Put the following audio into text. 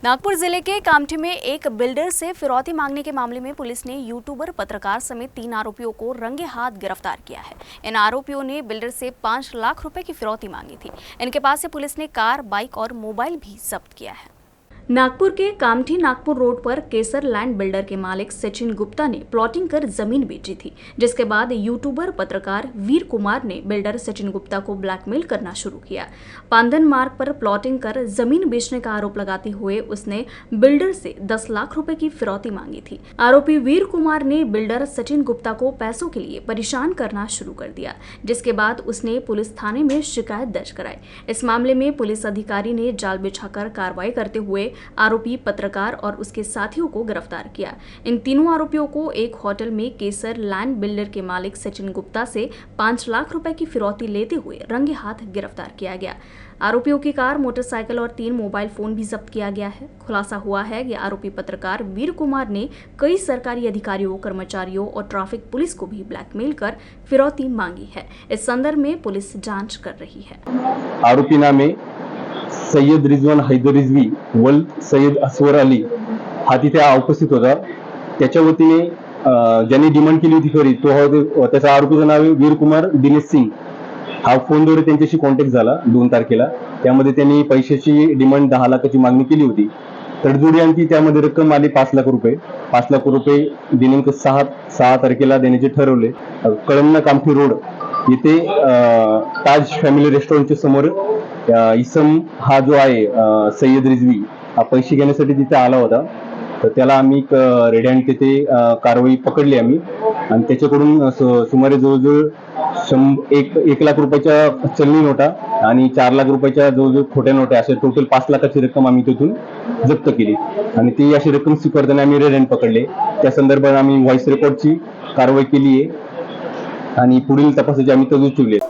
नागपुर जिले के कामठी में एक बिल्डर से फिरौती मांगने के मामले में पुलिस ने यूट्यूबर, पत्रकार समेत 3 आरोपियों को रंगे हाथ गिरफ्तार किया है। इन आरोपियों ने बिल्डर से 5 लाख रुपए की फिरौती मांगी थी। इनके पास से पुलिस ने कार, बाइक और मोबाइल भी जब्त किया है। नागपुर के कामठी नागपुर रोड पर केसर लैंड बिल्डर के मालिक सचिन गुप्ता ने प्लॉटिंग कर जमीन बेची थी, जिसके बाद यूट्यूबर, पत्रकार वीर कुमार ने बिल्डर सचिन गुप्ता को ब्लैकमेल करना शुरू किया। पांधन मार्ग पर प्लॉटिंग कर जमीन बेचने का आरोप लगाते हुए उसने बिल्डर से 10 लाख रुपए की फिरौती मांगी थी। आरोपी वीर कुमार ने बिल्डर सचिन गुप्ता को पैसों के लिए परेशान करना शुरू कर दिया, जिसके बाद उसने पुलिस थाने में शिकायत दर्ज कराई। इस मामले में पुलिस अधिकारी ने जाल बिछाकर कार्रवाई करते हुए आरोपी पत्रकार और उसके साथियों को गिरफ्तार किया। इन तीनों आरोपियों को एक होटल में केसर लैंड बिल्डर के मालिक सचिन गुप्ता से 5 लाख रुपए की फिरौती लेते हुए रंगे हाथ गिरफ्तार किया गया। आरोपियों की कार, मोटरसाइकिल और 3 मोबाइल फोन भी जब्त किया गया है। खुलासा हुआ है कि आरोपी पत्रकार वीर कुमार ने कई सरकारी अधिकारियों, कर्मचारियों और ट्रैफिक पुलिस को भी ब्लैकमेल कर फिरौती मांगी है। इस संदर्भ में पुलिस जांच कर रही है। आरोपी नाम है सय्यद रिजवान हैदर रिजवी वल सय्यद अस्वर अली, हा तिथे उपस्थित होता। त्याच्या वतीने ज्यांनी डिमांड केली होती खरी तो त्याचा आरोपीचं नाव आहे वीर कुमार दिनेश सिंग। हा फोनद्वारे त्यांच्याशी कॉन्टॅक्ट झाला 2 तारखेला। त्यामध्ये त्यांनी पैशाची डिमांड 10 लाखाची मागणी केली होती। तडजोडी आणखी त्यामध्ये रक्कम आली 5 लाख रुपये। 5 लाख रुपये दिनांक 6 तारखेला देण्याचे ठरवले। कळमना कामठी रोड येथे ताज फॅमिली रेस्टॉरंटच्या समोर इसम हा जो आहे सय्यद रिजवी हा पैसे घेण्यासाठी तिथे आला होता। तर त्याला आम्ही रेड हँड तिथे कारवाई पकडली आम्ही आणि त्याच्याकडून सुमारे जवळजवळ 1 लाख रुपयाच्या चलनी नोटा आणि 4 लाख रुपयाच्या जवळजवळ खोट्या नोटा, असे टोटल 5 लाखाची रक्कम आम्ही तिथून जप्त केली आणि ती अशी रक्कम स्वीकारताना आम्ही रेड हँड पकडले। त्या संदर्भात आम्ही व्हॉइस रेकॉर्डची कारवाई केली आहे आणि पुढील तपासाची आम्ही तजवीज ठेवली आहे।